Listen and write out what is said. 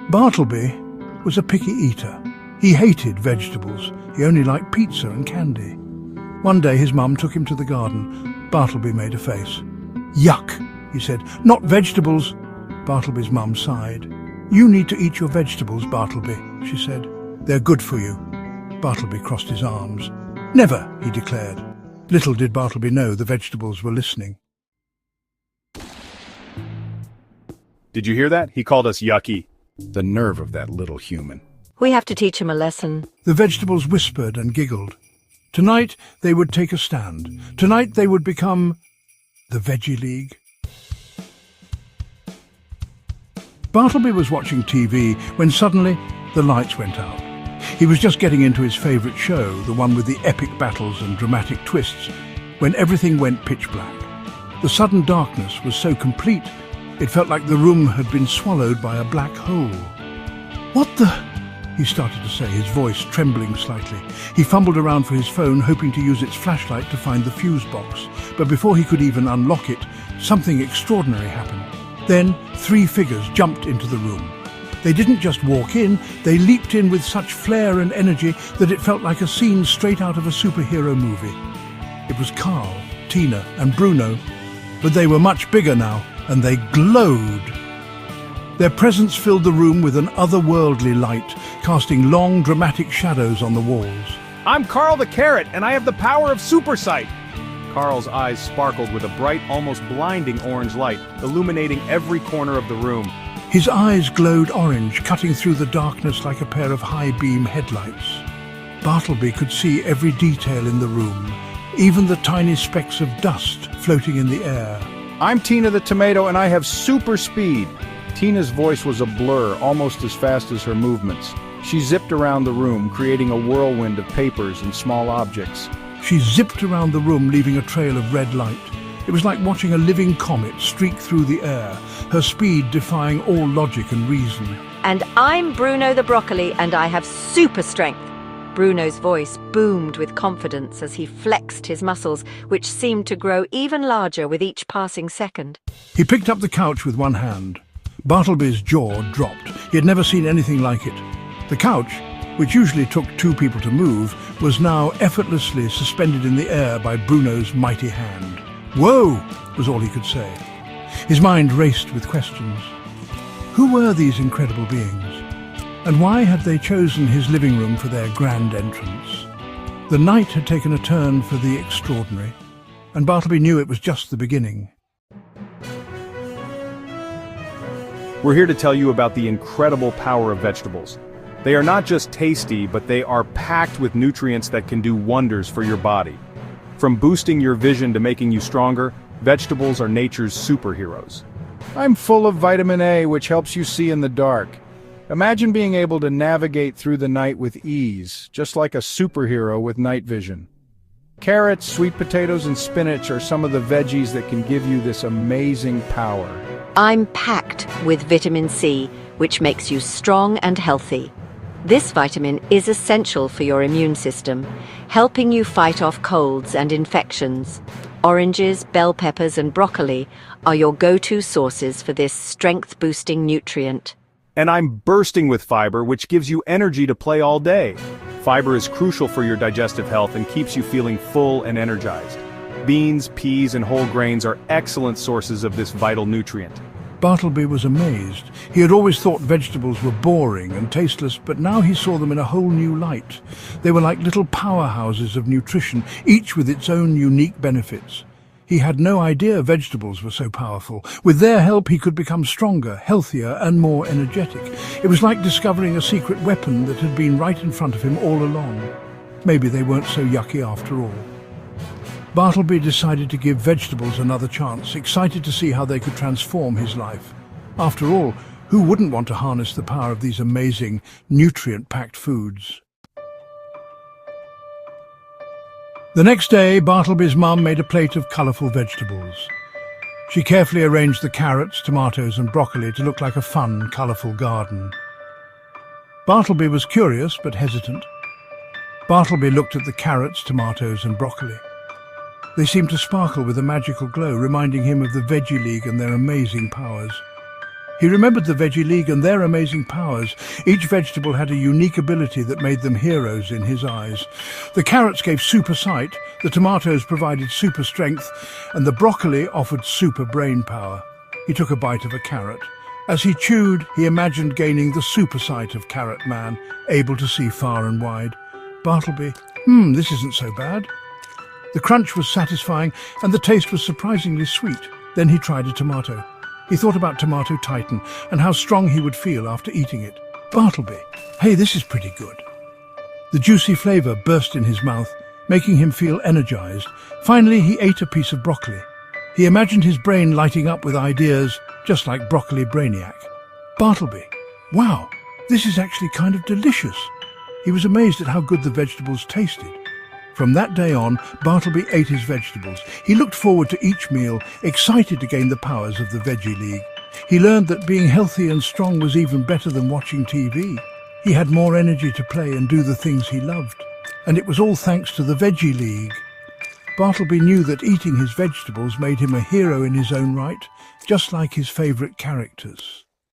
Bartleby was a picky eater. He hated vegetables. He only liked pizza and candy. One day his mum took him to the garden. Bartleby made a face. "Yuck," he said. "Not vegetables." Bartleby's mum sighed. "You need to eat your vegetables, Bartleby," she said. "They're good for you." Bartleby crossed his arms. "Never," he declared. Little did Bartleby know the vegetables were listening. Did you hear that? He called us yucky. The nerve of that little human. We have to teach him a lesson. The vegetables whispered and giggled. Tonight they would take a stand. Tonight they would become the Veggie League. Bartleby was watching TV when suddenly the lights went out. He was just getting into his favourite show, the one with the epic battles and dramatic twists, when everything went pitch black. The sudden darkness was so complete, it felt like the room had been swallowed by a black hole. "What the?" he started to say, his voice trembling slightly. He fumbled around for his phone, hoping to use its flashlight to find the fuse box. But before he could even unlock it, something extraordinary happened. Then 3 figures jumped into the room. They didn't just walk in, they leaped in with such flair and energy that it felt like a scene straight out of a superhero movie. It was Carl, Tina and Bruno, but they were much bigger now, and they glowed. Their presence filled the room with an otherworldly light, casting long, dramatic shadows on the walls. I'm Carl the Carrot, and I have the power of super sight. Carl's eyes sparkled with a bright, almost blinding orange light, illuminating every corner of the room. His eyes glowed orange, cutting through the darkness like a pair of high-beam headlights. Bartleby could see every detail in the room, even the tiny specks of dust floating in the air. I'm Tina the Tomato, and I have super speed. Tina's voice was a blur, almost as fast as her movements. She zipped around the room, creating a whirlwind of papers and small objects. She zipped around the room, leaving a trail of red light. It was like watching a living comet streak through the air, her speed defying all logic and reason. And I'm Bruno the Broccoli, and I have super strength. Bruno's voice boomed with confidence as he flexed his muscles, which seemed to grow even larger with each passing second. He picked up the couch with one hand. Bartleby's jaw dropped. He had never seen anything like it. The couch, which usually took 2 people to move, was now effortlessly suspended in the air by Bruno's mighty hand. "Whoa!" was all he could say. His mind raced with questions. Who were these incredible beings? And why had they chosen his living room for their grand entrance? The night had taken a turn for the extraordinary, and Bartleby knew it was just the beginning. We're here to tell you about the incredible power of vegetables. They are not just tasty, but they are packed with nutrients that can do wonders for your body. From boosting your vision to making you stronger, vegetables are nature's superheroes. I'm full of vitamin A, which helps you see in the dark. Imagine being able to navigate through the night with ease, just like a superhero with night vision. Carrots, sweet potatoes, and spinach are some of the veggies that can give you this amazing power. I'm packed with vitamin C, which makes you strong and healthy. This vitamin is essential for your immune system, helping you fight off colds and infections. Oranges, bell peppers, and broccoli are your go-to sources for this strength-boosting nutrient. And I'm bursting with fiber, which gives you energy to play all day. Fiber is crucial for your digestive health and keeps you feeling full and energized. Beans, peas, and whole grains are excellent sources of this vital nutrient. Bartleby was amazed. He had always thought vegetables were boring and tasteless, but now he saw them in a whole new light. They were like little powerhouses of nutrition, each with its own unique benefits. He had no idea vegetables were so powerful. With their help, he could become stronger, healthier, and more energetic. It was like discovering a secret weapon that had been right in front of him all along. Maybe they weren't so yucky after all. Bartleby decided to give vegetables another chance, excited to see how they could transform his life. After all, who wouldn't want to harness the power of these amazing, nutrient-packed foods? The next day, Bartleby's mum made a plate of colourful vegetables. She carefully arranged the carrots, tomatoes and broccoli to look like a fun, colourful garden. Bartleby was curious but hesitant. Bartleby looked at the carrots, tomatoes and broccoli. They seemed to sparkle with a magical glow, reminding him of the Veggie League and their amazing powers. He remembered the Veggie League and their amazing powers. Each vegetable had a unique ability that made them heroes in his eyes. The carrots gave super sight, the tomatoes provided super strength, and the broccoli offered super brain power. He took a bite of a carrot. As he chewed, he imagined gaining the super sight of Carrot Man, able to see far and wide. Bartleby, this isn't so bad. The crunch was satisfying, and the taste was surprisingly sweet. Then he tried a tomato. He thought about Tomato Titan and how strong he would feel after eating it. Bartleby, hey, this is pretty good. The juicy flavor burst in his mouth, making him feel energized. Finally, he ate a piece of broccoli. He imagined his brain lighting up with ideas, just like Broccoli Brainiac. Bartleby, wow, this is actually kind of delicious. He was amazed at how good the vegetables tasted. From that day on, Bartleby ate his vegetables. He looked forward to each meal, excited to gain the powers of the Veggie League. He learned that being healthy and strong was even better than watching TV. He had more energy to play and do the things he loved. And it was all thanks to the Veggie League. Bartleby knew that eating his vegetables made him a hero in his own right, just like his favorite characters.